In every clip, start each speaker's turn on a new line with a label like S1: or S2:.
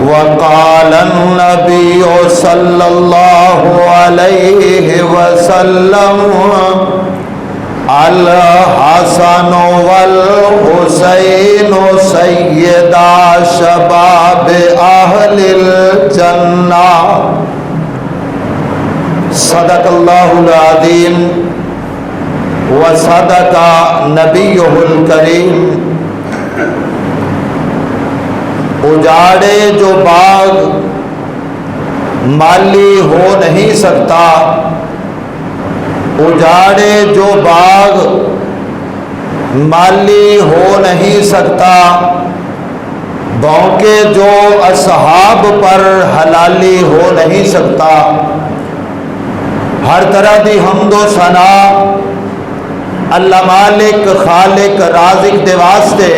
S1: وقال النبي صلى الله عليه وسلم الحسن والحسين سيدا شباب أهل الجنة صدق الله العظيم وصدق نبيه الكريم اجاڑے جو باغ مالی ہو نہیں سکتا، اجاڑے جو باغ مالی ہو نہیں سکتا، بھونکے جو اصحاب پر حلالی ہو نہیں سکتا۔ ہر طرح دی حمد و ثنا اللہ مالک خالق رازق دے واسطے،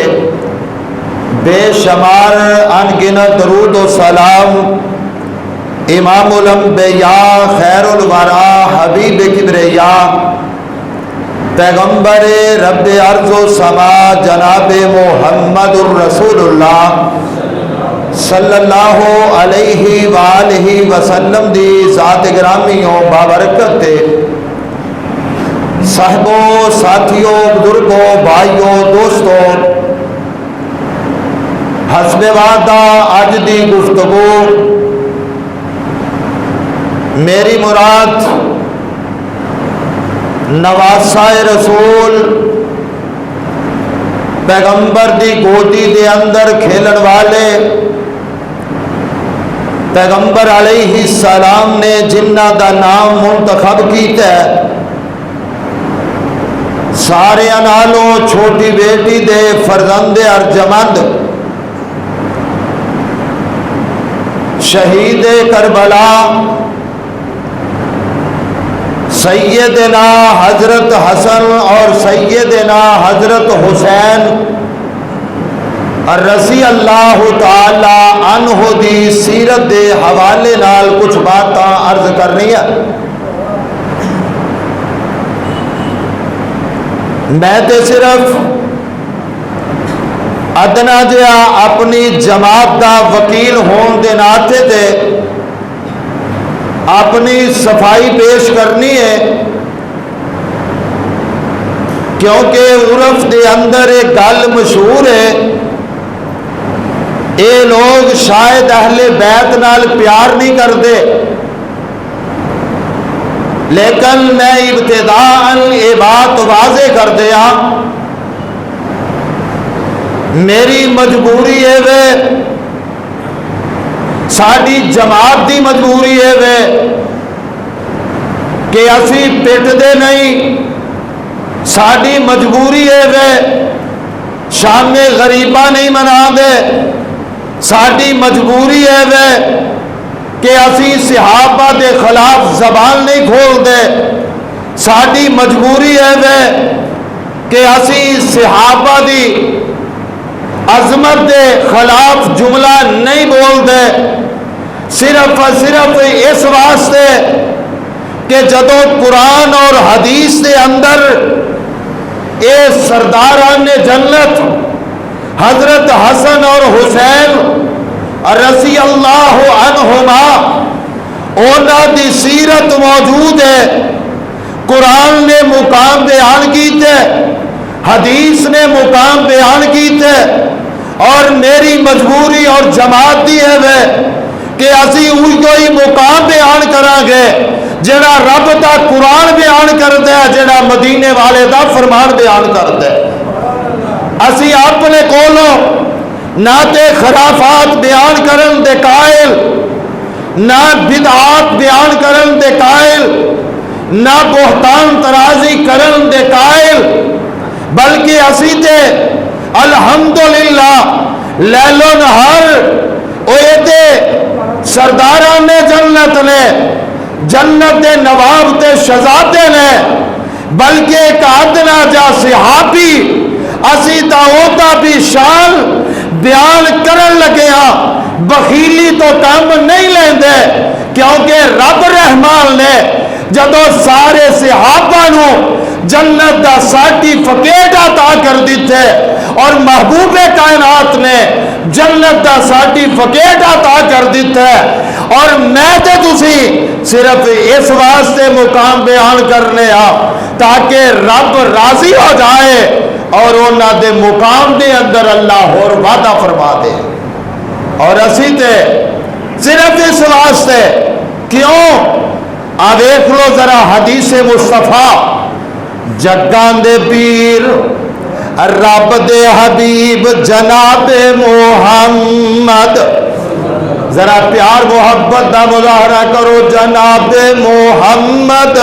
S1: بے شمار انگنت درود و سلام امام الانبیاء خیر الورا حبیب کبریا پیغمبر رب ارض و سما جناب محمد الرسول اللہ صلی اللہ علیہ وآلہ وسلم دی ذات گرامی و بابرکت تے صحبوں ساتھیوں بزرگوں بھائیوں دوستوں، حسب وعدہ اج دی گفتگو میری مراد نواسہ رسول پیغمبر دی گودی دے اندر کھیلن والے پیغمبر علیہ السلام نے جنہ دا نام منتخب کیتا ہے، سارے نالوں چھوٹی بیٹی دے فرزند ارجمند شہید کربلا سیدنا حضرت حسن اور سیدنا حضرت حسین رضی اللہ تعالی عنہ دی سیرت دے حوالے نال کچھ باتاں عرض کرنی ہے۔ میں تے صرف ادنا جہا اپنی جماعت دا وکیل ہون دے ناطے تے اپنی صفائی پیش کرنی ہے، کیونکہ عرف دے اندر ایک گل مشہور ہے، اے لوگ شاید اہل بیت نال پیار نہیں کرتے، لیکن میں ابتداءً یہ بات واضح کر دیا، میری مجبوری ہے وے، ساری جماعت دی مجبوری ہے وے کہ اسی پٹ دے نہیں، ساری مجبوری ہے وے شام غریبہ نہیں منا دے، ساری مجبوری ہے وے کہ اسی صحابہ دے خلاف زبان نہیں کھول دے، ساری مجبوری ہے وے کہ اسی صحابہ دی عظمت دے خلاف جملہ نہیں بول دے، صرف اس واسطے کہ جدو قرآن اور حدیث دے اندر اے سرداران جنت حضرت حسن اور حسین رضی اللہ عنہما اونا دی سیرت موجود ہے، قرآن نے مقام بیان کیتے، حدیث نے مقام بیان کیتے، اور میری مجبوری اور جماعت دی ہے وہ کہ اسی کوئی مقام بیان کریں گے جڑا رب دا قرآن بیان کرتا ہے، جڑا مدینے والے دا فرمان بیان کرتا ہے۔ اسی اپنے کولوں نہ تے خرافات بیان کرن دے قائل، نہ بدعات بیان کرن دے قائل، نہ بہتان ترازی کرن دے قائل، بلکہ اسی تے الحمدللہ لیلو نہار اوے تے سرداران جنت نے، جنت دے نواب تے شہزادے نے، بلکہ ایک ادنا جا صحابی اسی داؤدا بھی شان بیان کرن لگے ہاں، بخیلی تو کام نہیں لیندے، کیونکہ رب رحمان نے جدو سارے صحابہ نو جنت دا سرٹیفکیٹ عطا کر دیتے اور محبوب کائنات نے جنت دا سرٹیفکیٹ عطا کر دیتا ہے، اور میں تے تسی صرف اس واسطے مقام بیان کرنے تاکہ رب راضی ہو جائے اور انہاں دے مقام دے اندر اللہ اور وعدہ فرما دے، اور اسی تے صرف اس واسطے کیوں؟ آپ دیکھ لو ذرا حدیث مصطفیٰ، جگان دے پیر رب دے حبیب جناب محمد، ذرا پیار محبت دا مظاہرہ کرو، جناب محمد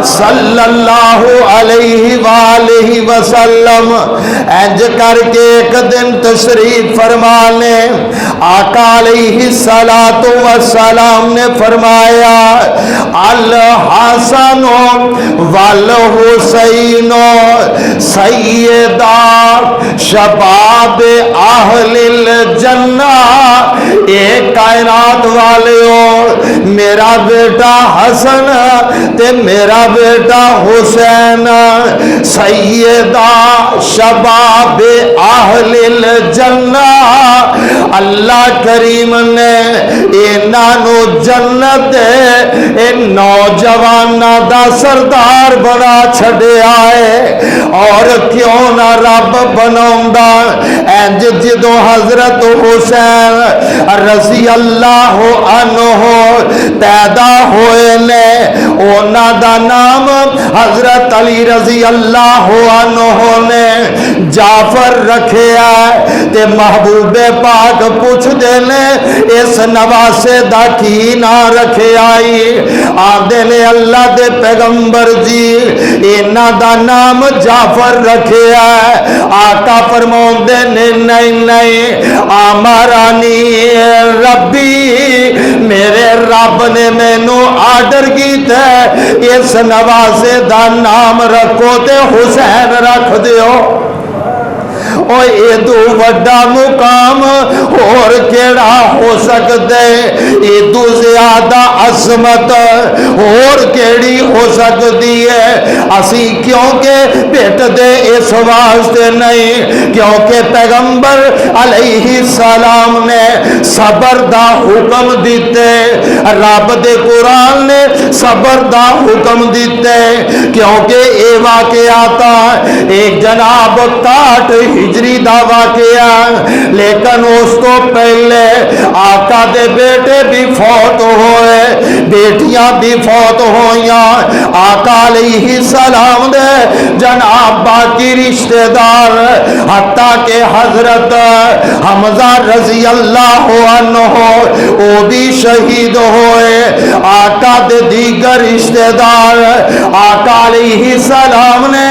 S1: صلی اللہ علیہ وآلہ وسلم انج کر کے ایک دن تشریف فرمانے آقا علیہ السلام نے فرمایا الحسن والحسین سیدہ شباب اہل الجنہ، ایک کائنات والے میرا بیٹا حسن تے میرا بیٹا حسین سیدہ شباب اہل الجنہ، اللہ کریم نے انہوں جنت اے نوجوان دا سردار بنا چھڑے آئے، اور کیوں نہ رب بناؤندا انج جدو حضرت حسین رضی اللہ عنہ پیدا ہوئے نے اونا دا نام حضرت علی رضی اللہ عنہ نے جعفر رکھے آئے، تے محبوب پاک پوچھ دینے اس نواسے دا کی نہ رکھے آئی، آدھے نے اللہ دے پیغمبر جی اینا دا نام جعفر رکھے آئے، آقا فرمون دے نہیں آمارانی ربی، میرے رب نے میں نو آرڈر کی تے اس نواسے دا نام رکھو تے حسین رکھ دیو، او ایدو وڈا مقام اور کیڑا ہو سکتے، ایدو زیادہ عظمت اور کیڑی ہو سکتی ہے، اسی کیونکہ بیٹ دے اس واسطے نہیں کیونکہ پیغمبر علیہ السلام نے صبر دا حکم دیتے، رب دے قرآن نے صبر دا حکم دیتے، کیونکہ اے واقعاتا ایک جناب 68 ہجری دا واقعہ، لیکن اس کو پہلے آقا دے بیٹے بھی فوت ہوئے، بیٹیاں بھی فوت ہوئیاں، آقا علیہ السلام دے جناب باقی رشتہ دار حتیٰ کہ حضرت حمزہ رضی اللہ عنہ وہ بھی شہید ہوئے، آقا دے دیگر رشتہ دار آقا علیہ السلام نے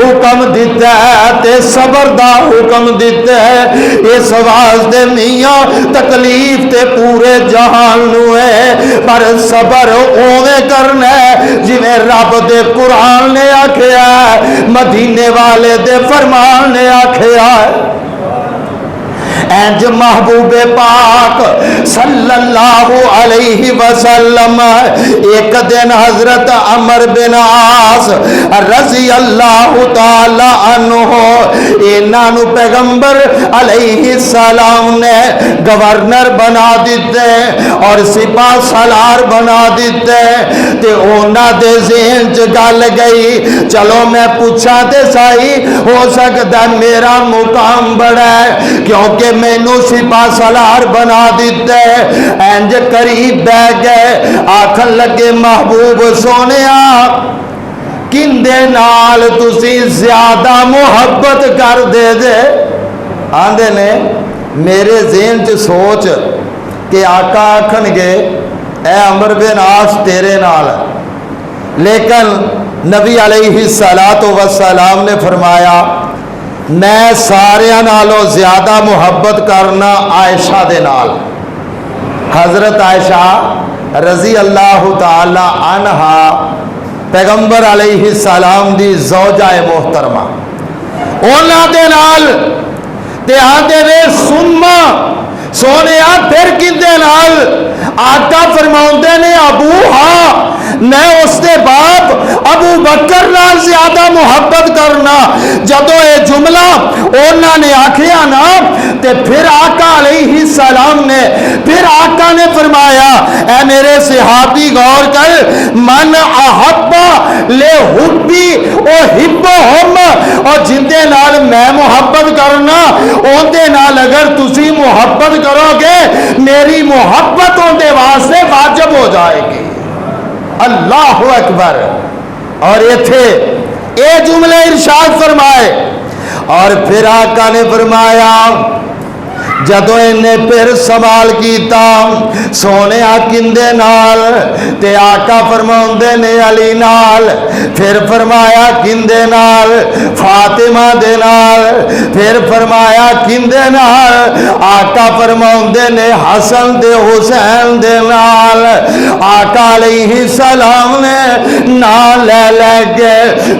S1: حکم دیتا ہے تے صبر دا حکم دیتے ہیں، اس واسطے میاں تکلیف تے پورے جہان نو ہے، پر صبر اوے کرنا ہے جی میں رب دے قرآن نے آکھیا ہے، مدینے والے دے فرمان نے آکھیا ہے۔ انج محبوب پاک صلی اللہ علیہ وسلم ایک دن حضرت عمر بن عاص رضی اللہ تعالی عنہ انہوں پیغمبر علیہ السلام نے گورنر بنا دیتے اور سپاہ سالار بنا دیتے، تے اونا دے ذہن چ گل گئی چلو میں پوچھا تے صحیح ہو سکتا میرا مقام بڑا ہے کیونکہ میں نو سپاہ سالار بنا دیتے، انج قریب بہ گئے آکھن لگے محبوب سونیا کندے نال تسی زیادہ محبت کر دے آندے نے میرے ذہن چ سوچ کہ آقا آکھن گے اے عمر بن عاص تیرے نال، لیکن نبی علیہ السلام نے فرمایا میں سارے نالوں زیادہ محبت کرنا عائشہ دے نال، حضرت عائشہ رضی اللہ تعالی عنہا پیغمبر علیہ السلام دی زوجہ محترمہ، اونا دے نال تے آدھے نے سنما سونیا پھر کدے نال، آقا فرماؤندے نے ابو ہاں میں باپ ابو بکر نال زیادہ محبت کرنا. جدو یہ جملہ انہوں نے آکھیا نا تے پھر آقا علیہ السلام نے فرمایا اے میرے صحابی غور کر, من احبا لے حبی او حبہم, اور جندے نال میں محبت کرنا اوندے نال اگر تسی محبت کرو گے میری محبت اوندے واسطے واجب ہو جائے گی. اللہ اکبر. اور ایتھے اے جملے ارشاد فرمائے. اور پھر آقا نے فرمایا جدو انہیں پھر سوال کیتا سونے کندے نال, تے آقا فرماؤندے نے علی نال, پھر فرمایا کندے نال, فاطمہ دے نال, پھر فرمایا کندے نال, آقا فرماؤندے نے حسن تے حسین دے نال. آقا علیہ السلام نے نال لے لے کے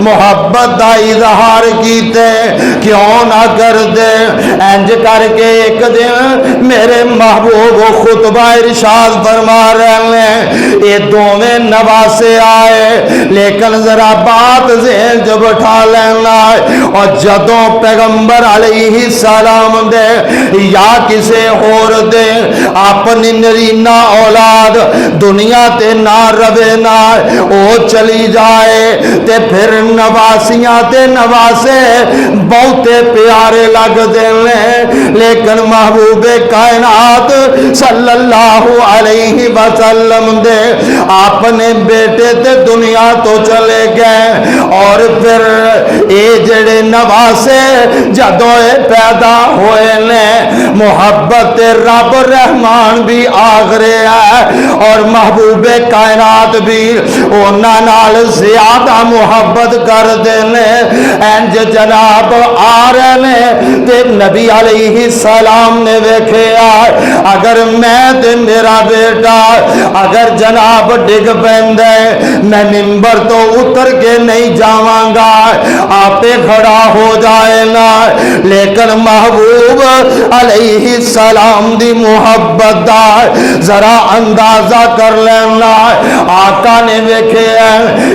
S1: محبت دا اظہار کیتے. کیوں نہ کر دے انج کر کے ایک دن میرے محبوب خطبہ ارشاد فرما رہے ہیں یہ دونوں نواسے آئے, لیکن ذرا بات ذہن جو بٹھا لینا ہے. اور جدوں پیغمبر علیہ السلام دے یا کسے اور دے اپنی نرینہ اولاد دنیا تے نہ روے نہ او چلی جائے تے پھر نواسیاں تے نواسے بہتے پیارے لگ دے ہیں. لیکن محبوب کائنات صلی اللہ علیہ وسلم دے اپنے بیٹے تے دنیا تو چلے گئے. اور پھر اے جڑے نواسے جدوں پیدا ہوئے نے محبت رب رحمان بھی آگرے ہے, اور محبوب کائنات بھی انہاں نال زیادہ محبت کر دینے. انج جناب آ رہے نے تے نبی علیہ السلام نے ویکھیا اگر میں تے میرا بیٹا اگر جناب ڈگ پیندے میں منبر تو اتر کے نہیں جاواں گا, آپے کھڑا ہو جائے نا. لیکن محبوب علیہ السلام دی محبت دا ذرا اندازہ کر لینا. آقا نے ویکھیا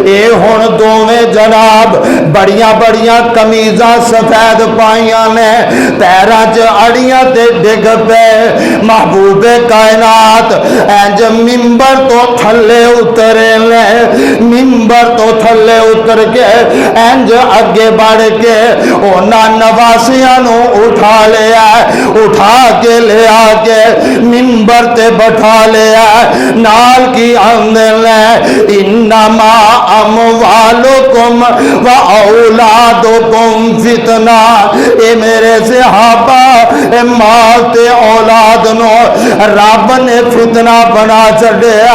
S1: اے ہن دوویں جناب بڑیاں بڑیاں قمیضاں سفید پائیاں نے, پیراں چ اڑیاں تے ڈگ پے. محبوب کائنات انج منبر تو تھلے اترے لے, منبر تو تھلے اتر کے انج اگے بڑھ کے انہاں نواسیاں نو اٹھا لیا, اٹھا کے لے آ کے منبر تے بٹھا لیا. نال کی آندے لے انما اموالکم و اولادکم فتنہ. اے میرے صحابہ اے مال تے اولاد نو رب نے فتنہ بنا چھڈیا,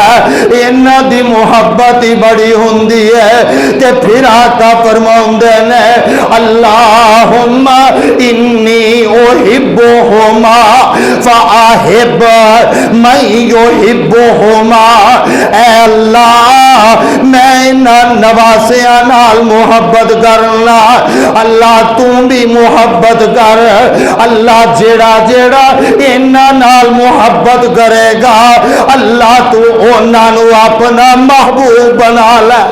S1: انہاں دی محبت ہی بڑی ہوندی ہے. تے پھر آقا فرماؤندے نے اللہم انی احبہما فاحب من یحبہما. اے اللہ میں انہاں نواسیاں نال محبت کرنا, اللہ تو بھی محبت کر. اللہ جیڑا جیڑا انہاں نال محبت کرے گا اللہ تو انہاں نو اپنا محبوب بنا لے.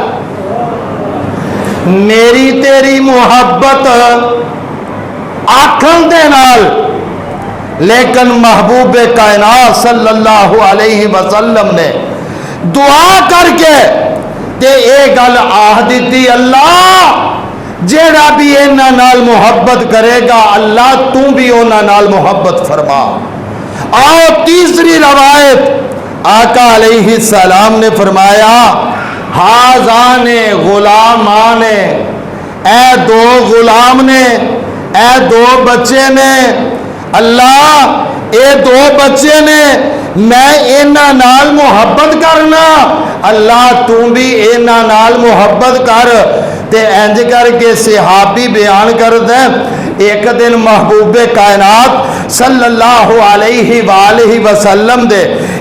S1: میری تیری محبت آکھن دے نال, لیکن محبوب کائنات صلی اللہ علیہ وسلم نے دعا کر کے تے اے گل آہ دیتی اللہ جیڑا بھی انہاں نال محبت کرے گا اللہ تو بھی انہاں نال محبت فرما. آؤ تیسری روایت آقا علیہ السلام نے فرمایا ہازان غلامان, اے دو غلام نے, اے دو بچے نے, اللہ اے دو بچے نے میں انہاں نال محبت کرنا, اللہ تو بھی انہاں نال محبت کر. تے انج کر کے صحابی بیان کر دے ایک دن محبوب کائنات صلی اللہ علیہ وآلہ وسلم دے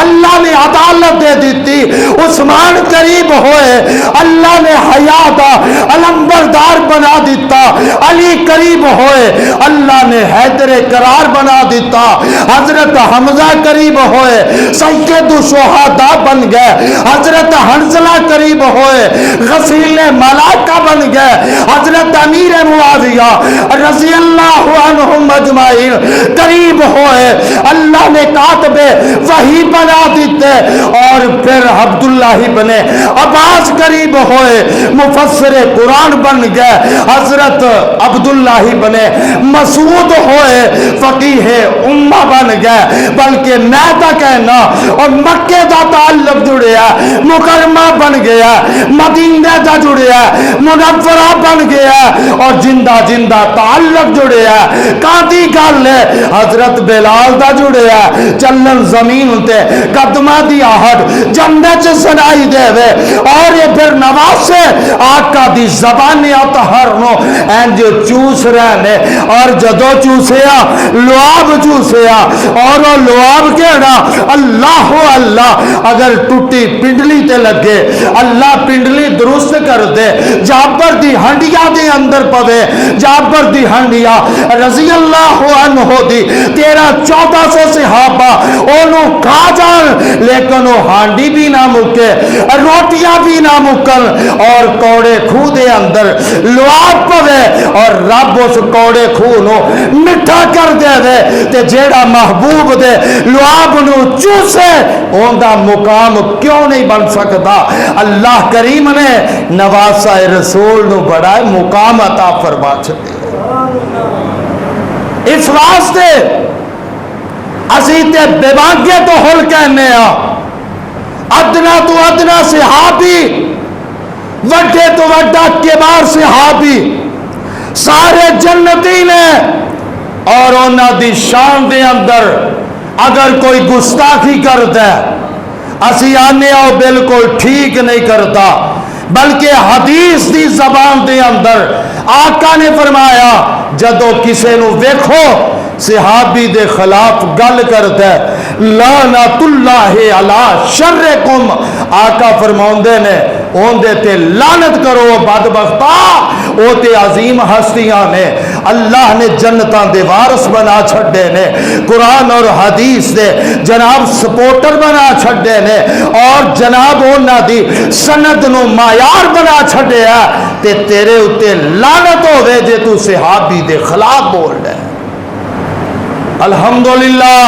S1: اللہ نے عدالت دے دیتی، عثمان قریب ہوئے، اللہ نے حیا دا علمبردار بنا دیتا، علی قریب ہوئے، اللہ نے حیدر قرار بنا دیتا، حضرت حمزہ قریب ہوئے، سید الشہداء بن گئے، حضرت حنظلہ قریب ہوئے، غسیل ملائکہ بن گئے، حضرت امیر معاویہ رضی اللہ عنہم اجمعین قریب ہوئے، اللہ نے کاتب وحی بنا دیتے، اور پھر عبداللہ ابن عباس قریب ہوئے، مفسر قرآن بن گئے، حضرت عبداللہ ابن مسعود ہوئے، فقیہ امہ بن گئے، بلکہ میں تا کہنا اور مکے دا تعلق جڑیا، مکرمہ بن گیا، مدینہ دا جڑیا، منورہ بن گیا، اور زندہ زندہ تعلق جڑیا، کانتی گل ہے حضرت بلال دا جڑیا، چلن زمین تے قدمہ دی آہٹ جنت سنائی دے وے، اور یہ پھر نواسے آقا دی زبانی اطہر نو اینج چوس رہنے، اور جدو چوسیا لعاب چوسیا، اور وہ لعاب کہنا اللہ اللہ، اگر ٹوٹی پنڈلی تے لگے اللہ پنڈلی درست کر دے، جابر دی ہنڈیا دے اندر پوے، جابر دی ہنڈیا رضی اللہ عنہ دی 1300-1400 صحابہ انہوں کھا جان، لیکن وہ ہانڈی بھی نہ مکے، روٹیاں بھی نہ مکن، اور کوڑے کھو دے اندر لعاب پوے، اور رب اس کوڑے کھو نو مٹھا کر دے دے، تے جیڑا محبوب دے لعاب نو چوسے اون دا مقام کیوں نہیں بن سکتا؟ اللہ کریم نے نواسہ رسول نو بڑا مقام عطا فرما چھتے، اس واسطے اسی تے بیبانگے تو ہل کہنے ادنا تو ادنا صحابی، وڈے تو وڈا کبار صحابی، سارے جنتی نے، اور انہاں دی شان دے اندر اگر کوئی گستاخی کرتا ہے اسی آنے آؤ بالکل ٹھیک نہیں کرتا، بلکہ حدیث دی زبان دے اندر آقا نے فرمایا جدو کسے نو ویکھو صحابی دے خلاف گل کرتا ہے لعنت اللہ علی شرکم، آقا فرماؤندے نے اوندے تے لعنت کرو بدبختا، او تے عظیم ہستیاں نے، اللہ نے جنتاں دے وارث بنا چھڑے نے، قرآن اور حدیث دے جناب سپورٹر بنا چھڑے نے، اور جناب اونا دی سند نو معیار بنا چھڑے ہے، تے تیرے اتے لعنت ہوئے جے تو صحابی دے خلاف بول رہے ہیں۔ الحمدللہ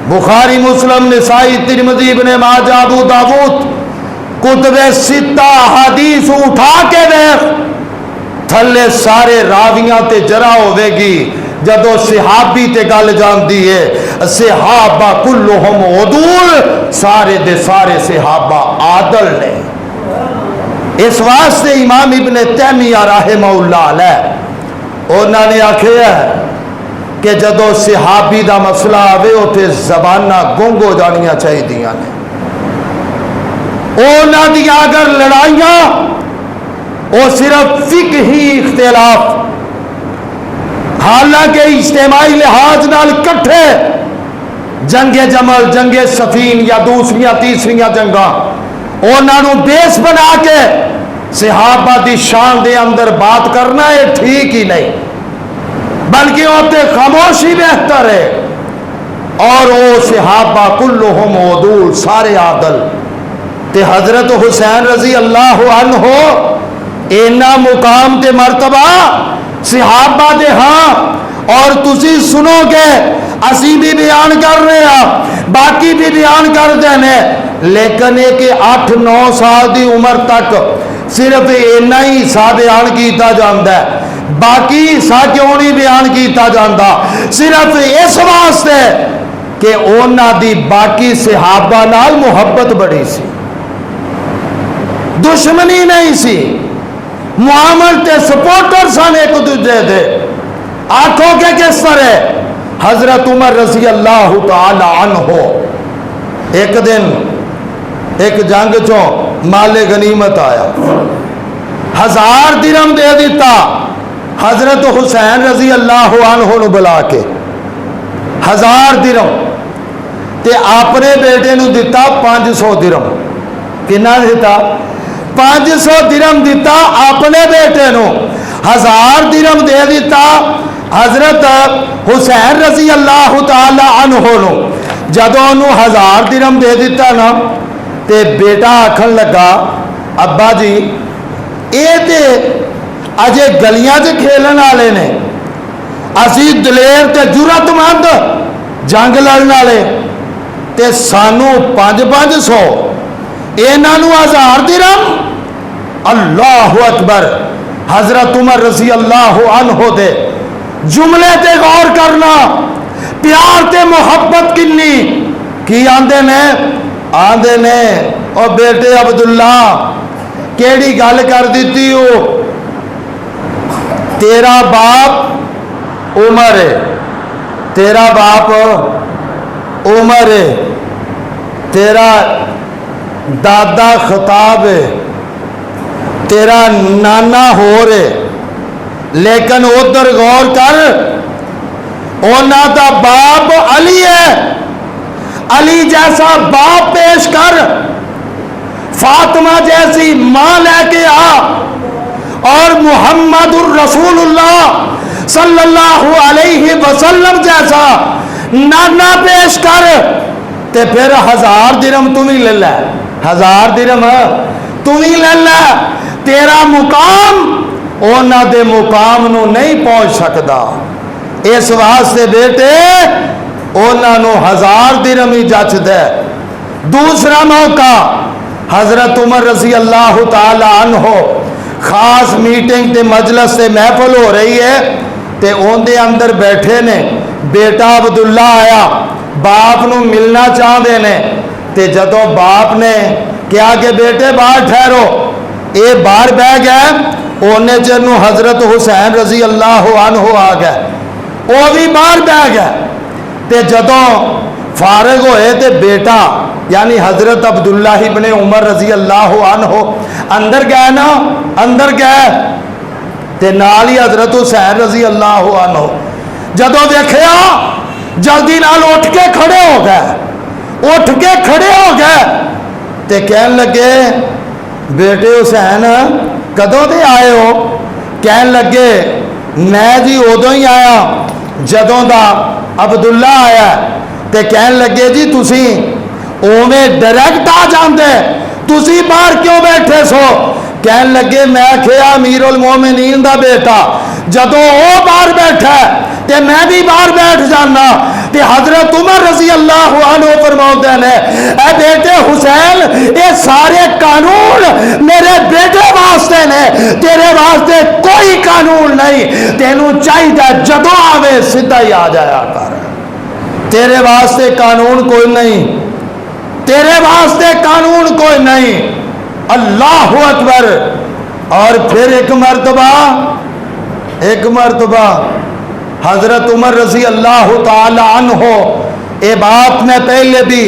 S1: بخاری مسلم نسائی ترمذی ابن ماجہ ابو داود کتب ستہ حدیث اٹھا کے دیکھ، تھلے سارے راویاں تے جرا ہوئے گی جدو صحابی تے گل جان دیئے، صحابہ کلہم عدول، سارے دے سارے صحابہ عادل نے۔ اس واسطے امام ابن تیمیہ رحمہ اللہ علیہ انہوں نے آکھے ہے کہ جدو صحابی دا مسئلہ آوے ہوتے زبانہ گنگ ہو جانیاں چاہی دیاں نے، اونا دیا اگر لڑائیاں وہ صرف فقہی اختلاف، حالانکہ اجتماعی لحاظ نال کٹھے جنگ جمل، جنگ سفین یا دوسریاں تیسریاں جنگاں اونا نو بیس بنا کے صحابہ دی شان دے اندر بات کرنا ہے ٹھیک ہی نہیں، بلکہ ہوتے خاموشی بہتر ہے، اور وہ صحابہ کلہم عدول، سارے عادل، تے حضرت حسین رضی اللہ عنہ اینا مقام تے مرتبہ صحابہ دے ہاں، اور تسی سنو گے اسی بھی بیان کر رہے ہیں، باقی بھی بیان کر دینے، لیکن ایک 8-9 سال دی عمر تک صرف اینا ہی حصہ بیان کیتا جاندہ ہے، باقی حصہ کیوں نہیں بیان کیتا جاندہ؟ صرف اس واسطے کہ اونا دی باقی صحابہ نال محبت بڑی سی، دشمنی نہیں سی، معامل تے سپورٹر سن ایک دوجے دے، آنکھوں کے کس طرح؟ حضرت عمر رضی اللہ تعالی عنہ ایک دن ایک جنگ چوں مال غنیمت آیا، 1000 درہم دے دیتا حضرت حسین رضی اللہ عنہ نو بلا کے، 1000 درہم تے اپنے بیٹے نو دیتا 500 درم. کنا دیتا؟ 500 درم دیتا اپنے بیٹے نو. 1000 درم دے دیتا حضرت حسین رضی اللہ تعالی عنہ نو. جدوں انہوں 1000 درم دے دیتا نا تے بیٹا آکھن لگا ابا جی اے تے اجے گلیاں چ کھیلن والے نے, اسی دلیر تے جرت مند جنگ لڑن والے, تے سانو 500 انہاں نو 1000 درم. اللہ اکبر. حضرت عمر رضی اللہ عنہ دے جملے تے غور کرنا, پیار تے محبت کنی. کی آندے نے؟ آندے نے او بیٹے عبداللہ کیڑی گل کر دیتی ہو, تیرا باپ عمر ہے, تیرا باپ عمر ہے, تیرا دادا خطاب ہے, تیرا نانا ہو رہے, لیکن ادھر غور کر اونا دا باپ علی ہے. علی جیسا باپ پیش کر, فاطمہ جیسی ماں لے کے آ, اور محمد الرسول اللہ صلی اللہ علیہ وسلم جیسا نانا پیش کر, تے پھر 1000 درم تم ہی لے لے. 1000 درم تم ہی لے لے. تیرا مقام اونا دے مقام نو نہیں پہنچ سکتا. اس واسطے بیٹے اونا نو 1000 درم ہی جچ دے. دوسرا موقع حضرت عمر رضی اللہ تعالی عنہ خاص میٹنگ تے مجلس تے محفل ہو رہی ہے, تے اون دے اندر بیٹھے نے. بیٹا عبداللہ آیا, باپ نو ملنا چاہتے نے, تے جدوں باپ نے کیا کہ بیٹے باہر ٹھہرو, اے باہر بہ گئے. اونے چنو حضرت حسین رضی اللہ عنہ آ گئے, وہ بھی باہر بہ گئے. تے جدوں فارغ ہوئے تے بیٹا یعنی حضرت عبداللہ ابن عمر رضی اللہ عنہ اندر گئے نا, اندر گئے تے نال ہی حضرت حسین رضی اللہ عنہ جدوں دیکھیا جلدی نال اٹھ کے کھڑے ہو گئے, اٹھ کے کھڑے ہو گئے. تے کہن لگے بیٹے حسین کدوں دے آئے ہو؟ کہن لگے میں جی ادوں ہی آیا جدوں دا عبداللہ آیا. تے کہن لگے جی تسی اوویں ڈائریکٹ آ جاندے, تسی باہر کیوں بیٹھے سو؟ کہن لگے میں کہیا امیر المومنین دا بیٹا جدوں او باہر بیٹھا تے میں بھی باہر بیٹھ جانا. تے حضرت عمر رضی اللہ عنہ فرماتے ہیں اے بیٹے حسین اے سارے قانون میرے بیٹے واسطے نے, تیرے واسطے کوئی قانون نہیں. تینوں چاہیے جدوں آوے سیدھا ہی آ جایا کر, تیرے واسطے قانون کوئی نہیں, تیرے واسطے قانون کوئی نہیں. اللہ اکبر. اور پھر ایک مرتبہ حضرت عمر رضی اللہ تعالی عنہ, اے بات میں پہلے بھی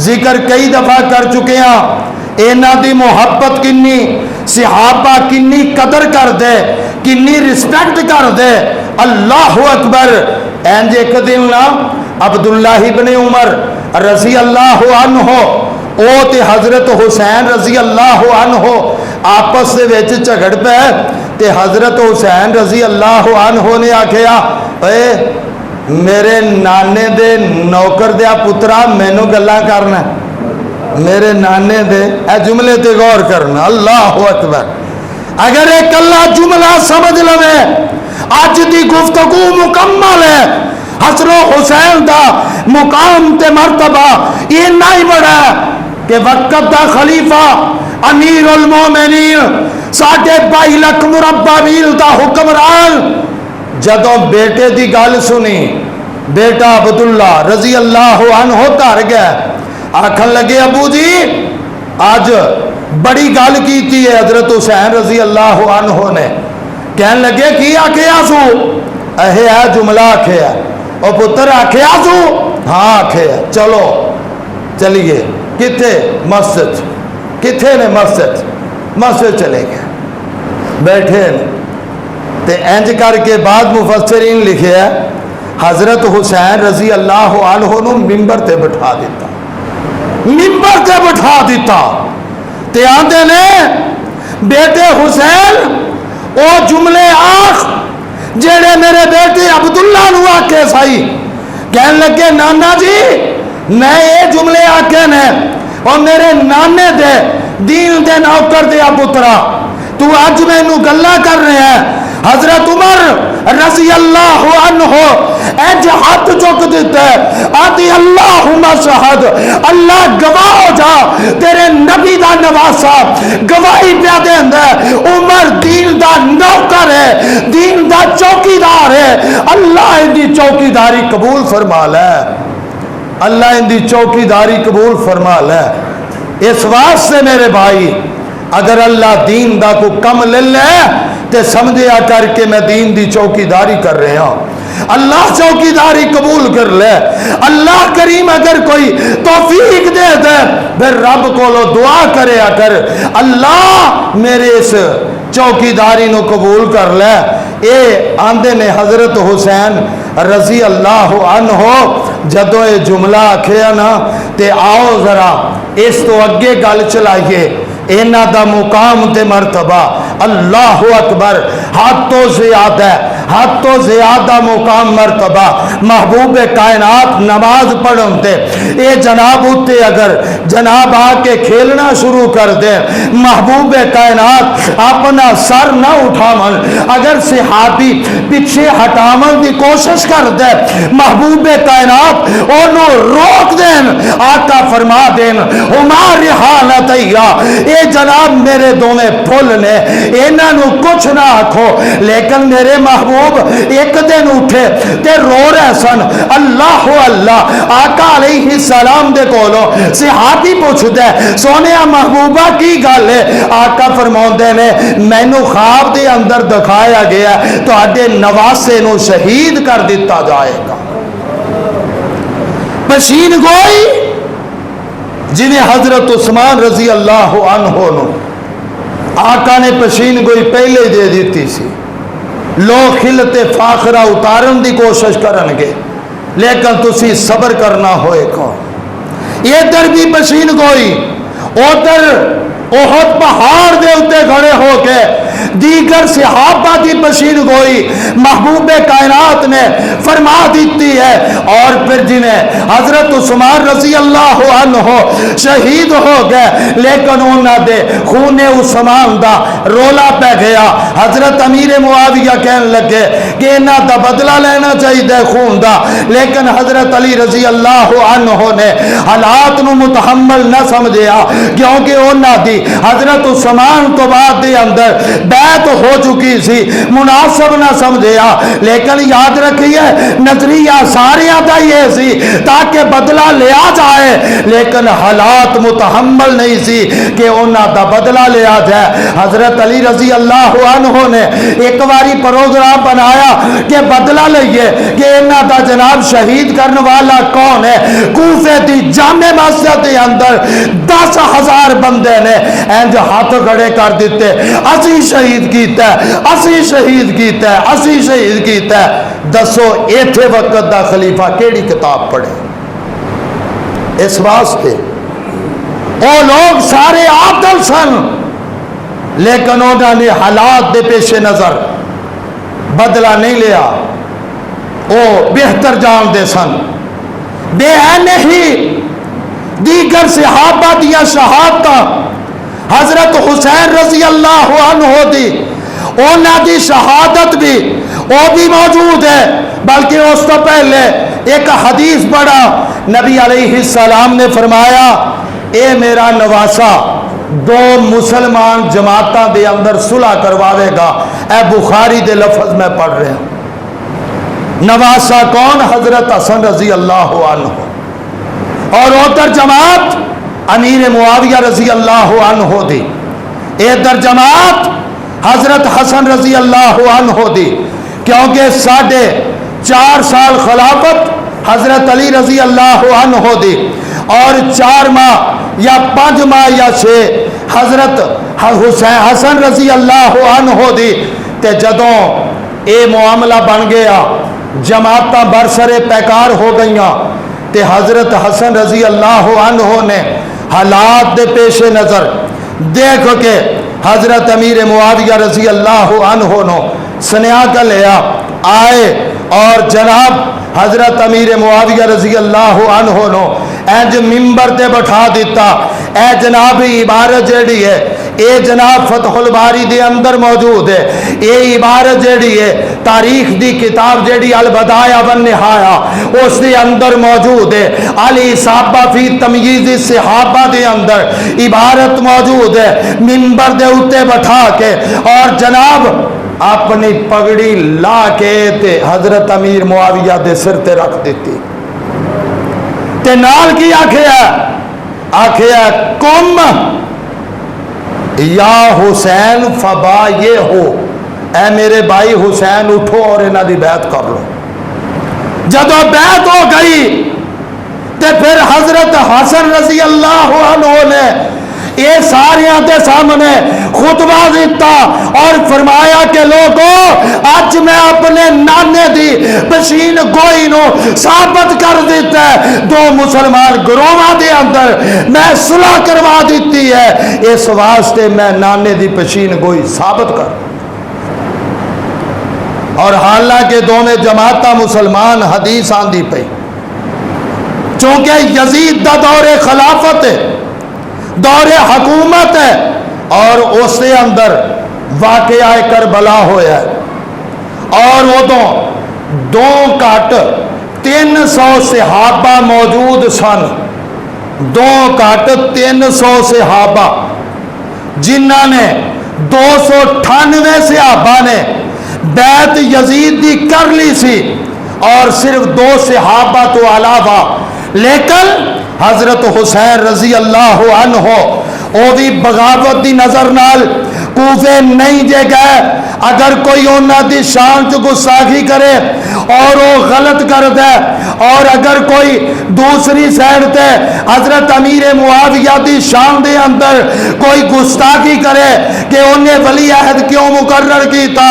S1: ذکر کئی دفعہ کر چکے ہیں, اینا دی محبت کنی, صحابہ کنی قدر کر دے, کنی رسپیکٹ کر دے. اللہ اکبر. اینج ایک دن نا عبداللہ ابن عمر رضی اللہ عنہ او تے حضرت حسین رضی اللہ عنہ آپس دے وچ جھگڑ پے, تے حضرت حسین رضی اللہ عنہ نے آکھیا اے میرے نانے دے نوکر دیا پترا مینوں گلاں کرنا, میرے نانے دے اے جملے تے غور کرنا. اللہ اکبر. اگر ایک اللہ جملہ سمجھ لوے اج دی گفتگو مکمل ہے. حسن و حسین دا مقام تے مرتبہ یہ نہیں بڑا کہ وقت دا خلیفہ امیر المومنین 2.5 لاکھ مربع میل دا حکمران جدوں بیٹے دی گل سنی, بیٹا عبداللہ رضی اللہ عنہ گھر گئے, آکھن لگے ابو جی آج بڑی گل کیتی ہے حضرت حسین رضی اللہ عنہ نے. کہن لگے کی آکھیا سو؟ اہے ہے جملہ آکھیا. او پتر آکھیا سو؟ ہاں آکھیا. چلو چلیے. کتھے؟ مسجد. کتھے نے؟ مسجد چلے گئے, بیٹھے تے انج کر کے بعد مفسرین لکھے ہے حضرت حسین رضی اللہ عنہ نو ممبر تے بٹھا دیتا، ممبر تے بٹھا دیتا تے آندے نے بیٹے حسین او جملے آخ جیڑے میرے بیٹے عبداللہ نو آکے سائی، کہنے لگے نانا جی میں یہ جملے آکے نے اور میرے نانے دے دین دے نوکر دے پترا تو آج میں نو گلہ کر رہے ہیں۔ حضرت عمر رضی اللہ عنہ ایج ہاتھ چک دیتا ہے، آتی اللہم شہد، اللہ گواہ ہو جا تیرے نبی دا نواسا گواہی پیا دے اندر عمر دین دا نوکر ہے، دین دا چوکیدار ہے، اللہ ان دی چوکیداری قبول فرما لے، اللہ ان دی چوکیداری قبول فرما لے۔ اس واسطے میرے بھائی اگر اللہ دین دا کو کم لے لے تے سمجھیا کر کے میں دین دی چوکیداری کر رہے ہوں، اللہ چوکیداری قبول کر لے۔ اللہ کریم اگر کوئی توفیق دے دے پھر رب کو لو دعا کرے اگر اللہ میرے اس چوکیداری نو قبول کر لے۔ اے آندے نے حضرت حسین رضی اللہ عنہ جدو یہ جملہ آکھیا نا تے آؤ ذرا اس تو اگے گل چلائیے، اینا دا مقام تے مرتبہ اللہ اکبر، حد تو زیادہ، حد تو زیادہ مقام مرتبہ محبوب کائنات نماز پڑھن تے اے جناب ہوتے اگر جناب آ کے کھیلنا شروع کر دے، محبوب کائنات اپنا سر نہ اٹھامن، اگر صحابی پیچھے ہٹامن دی کوشش کر دے محبوب کائنات انہوں روک دین، آقا فرما دین ہماری حالت اے جناب میرے دونے پھول نے اینا نو کچھ نہ آکھو، لیکن میرے محبوب ایک دن اٹھے تے رو رہے سن اللہ اللہ، آقا علیہ السلام دے کولو صحابی پوچھ دے سونیا محبوبہ کی گل ہے، آقا فرماؤں دے نے میں نو خواب دے اندر دکھایا گیا تو آڈے نواسے نو شہید کر دیتا جائے گا۔ پشین گوئی جنہیں حضرت عثمان رضی اللہ عنہ نو آقا نے پشین گوئی پہلے دے دیتی سی، لوگ خلت فاخرہ اتارن دی کوشش کرنگے لیکن تسی صبر کرنا ہوئے کون۔ یہ در بھی پشین گوئی ادھر احد پہاڑ دے اتے کھڑے ہو کے دیگر صحابہ دی پشین گوئی محبوب کائنات نے فرما دیتی ہے، اور پھر جنہیں حضرت عثمان رضی اللہ عنہ شہید ہو گئے لیکن انہوں دے خون عثمان دا رولا پہ گیا، حضرت امیر معاویہ کہنے لگے کہ انہاں دا بدلہ لینا چاہیے خون دا، لیکن حضرت علی رضی اللہ عنہ نے حالات نو متحمل نہ سمجھیا کیونکہ انہاں دی حضرت عثمان تو بعد دے اندر بیعت ہو چکی سی، مناسب نہ سمجھیا، لیکن یاد رکھیے نظریہ ساریاں دا یہ سی تاکہ بدلہ لیا جائے، لیکن حالات متحمل نہیں سی کہ انہاں دا بدلہ لیا جائے۔ حضرت علی رضی اللہ عنہ نے ایک باری پروگرام بنایا کہ بدلہ لئیے کہ انہاں دا جناب شہید کرنے والا کون ہے، کوفے دی جامع مسجد کے اندر 10,000 بندے نے اینج ہاتھ کھڑے کر دیتے، اسی شہید کیتا ہے، اسی شہید کیتا ہے، اسی شہید کیتا ہے۔ دسو ایتھے وقت دا خلیفہ کیڑی کتاب پڑھے؟ اس واسطے او لوگ سارے عادل سن لیکن انہوں نے حالات دے پیش نظر بدلہ نہیں لیا، او بہتر جان دے سن، بے نہیں دیگر صحابہ دیا شہادتہ حضرت حسین رضی اللہ عنہ دی اونا دی شہادت بھی وہ بھی موجود ہے، بلکہ اس تو پہلے ایک حدیث پڑھا، نبی علیہ السلام نے فرمایا اے میرا نواسا 2 مسلمان جماعتاں دے اندر صلح کرواوے گا، اے بخاری دے لفظ میں پڑھ رہے ہیں۔ نواسا کون؟ حضرت حسن رضی اللہ عنہ، اور ادھر جماعت امیر معاویہ رضی اللہ عنہ دی، ادھر جماعت حضرت حسن رضی اللہ عنہ دی، کیونکہ 4.5 سال خلافت حضرت علی رضی اللہ عنہ دی، اور 4 ماہ یا 5 ماہ یا 6 حضرت حسن رضی اللہ عنہ دی، تے جدوں اے معاملہ بن گیا جماعتاں برسرے پیکار ہو گئیاں تے حضرت حسن رضی اللہ عنہ نے حالات دے پیش نظر دیکھ کے حضرت امیر معاویہ رضی اللہ عنہ نو سنیا کا لیا آئے اور جناب حضرت امیر معاویہ رضی اللہ عنہ نو اینج ممبر تے بٹھا دیتا. اے جناب عبارت جیڑی ہے اے جناب فتح الباری دے اندر موجود ہے. اے عبارت جیڑی ہے تاریخ دی کتاب جیڑی البدایہ والنہایہ اس دے اندر موجود ہے. علی صحابہ فی تمییز صحابہ دے اندر عبارت موجود ہے. ممبر دے اتے بٹھا کے اور جناب اپنی پگڑی لا کے تے حضرت امیر معاویہ دے سر تے رکھ دیتی تے نال کی آکھیا کم یا حسین فبا یہ ہو, اے میرے بھائی حسین اٹھو اور انہاں دی بیعت کر لو. جدو بیعت ہو گئی تے پھر حضرت حسن رضی اللہ عنہ نے یہ ساریاں دے سامنے خطبہ دیتا اور فرمایا کہ لوگوں آج میں اپنے نانے دی پشین گوئی نو ثابت کر دیتا ہے. دو مسلمان گروہاں دے اندر میں صلح کروا دیتی ہے, اس واسطے میں نانے دی پشین گوئی ثابت کر. اور حالانکہ دونوں جماعتہ مسلمان حدیث آندی پئی چونکہ یزید دا دور خلافت ہے, دور حکومت ہے, اور اس کے اندر واقعہ کربلا ہویا ہے. اور ادوں دو کٹ 300 صحابہ موجود سن, دو کٹ 300 صحابہ جنہاں نے 298 صحابہ نے بیعت یزید دی کر لی سی اور صرف 2 صحابہ تو علاوہ. لیکن حضرت حسین رضی اللہ عنہ او بھی بغاوت دی نظر نال کوفے نہیں جے گئے. اگر کوئی انہاں دی شان چ گستاخی کرے اور وہ غلط کر دے, اور اگر کوئی دوسری سائڈ تے حضرت امیر معاویہ دی شان دے اندر کوئی گستاخی کرے کہ انہیں ولی عہد کیوں مقرر کیتا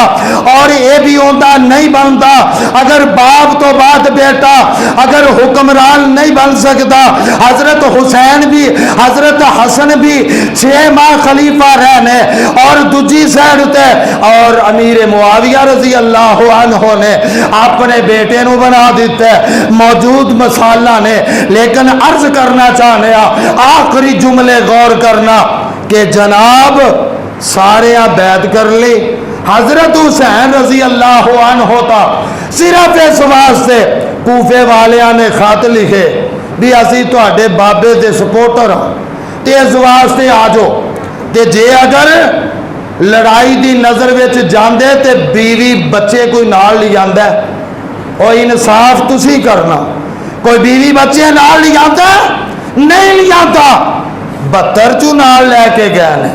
S1: اور یہ بھی ہوتا نہیں بنتا, اگر باپ تو بعد بیٹا اگر حکمران نہیں بن سکتا, حضرت حسین بھی حضرت حسن بھی 6 ماہ خلیفہ رہنے اور دوجی سائڈ تے اور امیر معاویہ رضی اللہ عنہ نے اپنے بیٹے نو بنا دیتا ہے موجود مسالہ نے. لیکن عرض کرنا چاہنے آخری جملے غور کرنا کہ جناب سارے بیعت کر لی. حضرت حسین رضی اللہ عنہ تا صرف اس واسطے کوفے والیاں نے خط لکھے بھی اسی تواڈے بابے دے سپورٹر ہاں تے اس واسطے آ جاؤ. تے جے اگر لڑائی دی نظر وچ جاندے تے بیوی بچے کوئی نال لے جاندا ہے, او انصاف تسی کرنا. کوئی بیوی بچے نال لے جاندا نہیں لے جاندا, 72 چوں نال لے کے گئے نے.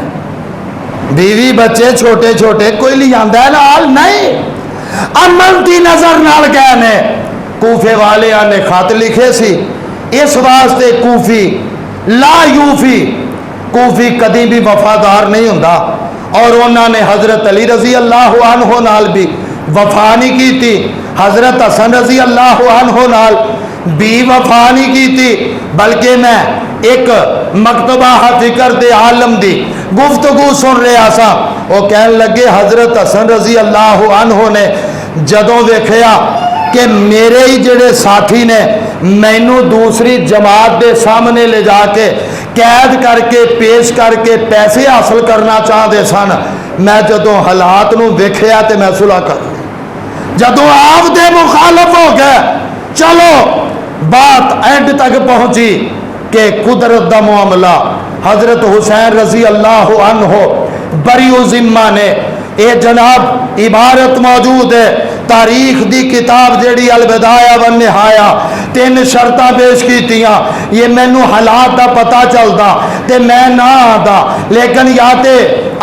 S1: بیوی بچے چھوٹے چھوٹے کوئی لے جاندا ہے نال نہیں, امن دی نظر نال گئے نے. کوفے والیاں نے خط لکھے سی اس واسطے کوفی لا یوفی, کوفی کدی بھی وفادار نہیں ہوندا, اور انہوں نے حضرت علی رضی اللہ عنہ نال بھی وفا نہیں کی تھی, حضرت حسن رضی اللہ عنہ نال بھی وفا نہیں کی تھی. بلکہ میں ایک مکتبہ فکر دے عالم دی گفتگو سن رہا سا, وہ کہنے لگے حضرت حسن رضی اللہ عنہ نے جدوں ویکھیا کہ میرے ہی جڑے ساتھی نے مینوں دوسری جماعت دے سامنے لے جا کے قید کر کے پیش کر کے پیسے حاصل کرنا چاہتے سن, میں جدوں حالات نو ویکھیا تے میں صلح کر لی. جدوں آپ دے مخالف ہو گئے, چلو بات اینڈ تک پہنچی کہ قدرت دا معاملہ حضرت حسین رضی اللہ عنہ بری و ذمہ نے اے جناب عبارت موجود ہے تاریخ دی کتاب جیڑی البدایہ والنہایہ 3 شرطاں پیش کیتیاں. یہ مینوں حالات دا پتہ چلدا تے میں نہ آندا, لیکن یا تے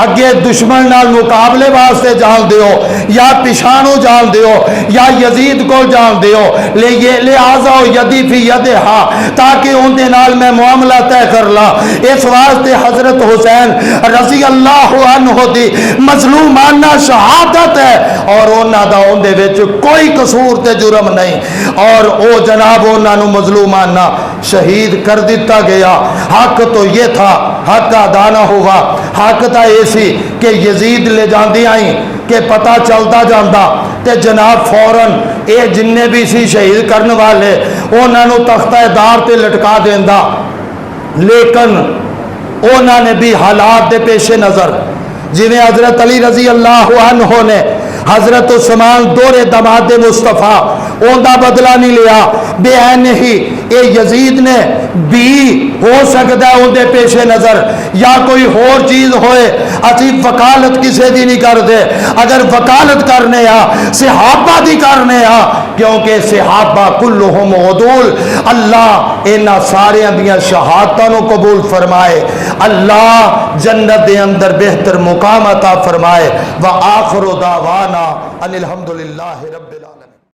S1: اگے دشمن نال مقابلے واسطے جان دیو یا پچھانو جان دیو یا یزید کو جان دیو لہذا یدی فی یدہا تاکہ ان دے نال میں معاملہ طے کر لا. اس واسطے حضرت حسین رضی اللہ عنہ دی مظلومانہ شہادت ہے اور انہاں دا ان دے وچ کوئی قصور تے جرم نہیں اور او جناب انہاں نو مظلومانہ شہید کر دیتا گیا. حق تو یہ تھا حق ادا نہ ہوا. حق تا یہ سی کہ یزید لے جاندی آئیں کہ پتہ چلتا جاندہ تے جناب فوراً اے جننے بھی سی شہید کرنے والے انہاں نو تختہ دار تے لٹکا دیندہ. لیکن انہاں نے بھی حالات دے پیش نظر جنہیں حضرت علی رضی اللہ عنہ نے حضرت عثمان دور دماد مصطفیٰ ان دا بدلہ نہیں لیا بے عین ہی اے یزید نے بھی ہو سکتا ہے ان دے پیش نظر یا کوئی اور چیز ہوئے اسی وکالت کسے دی نہیں کر دے اگر وکالت کرنے صحابہ دی کرنے کیونکہ صحابہ کلہم عدول. اللہ انہاں سارے اندیاں شہادتوں قبول فرمائے. اللہ جنت دے اندر بہتر مقام عطا فرمائے. وآخر دعوانا ان الحمدللہ رب العالمین.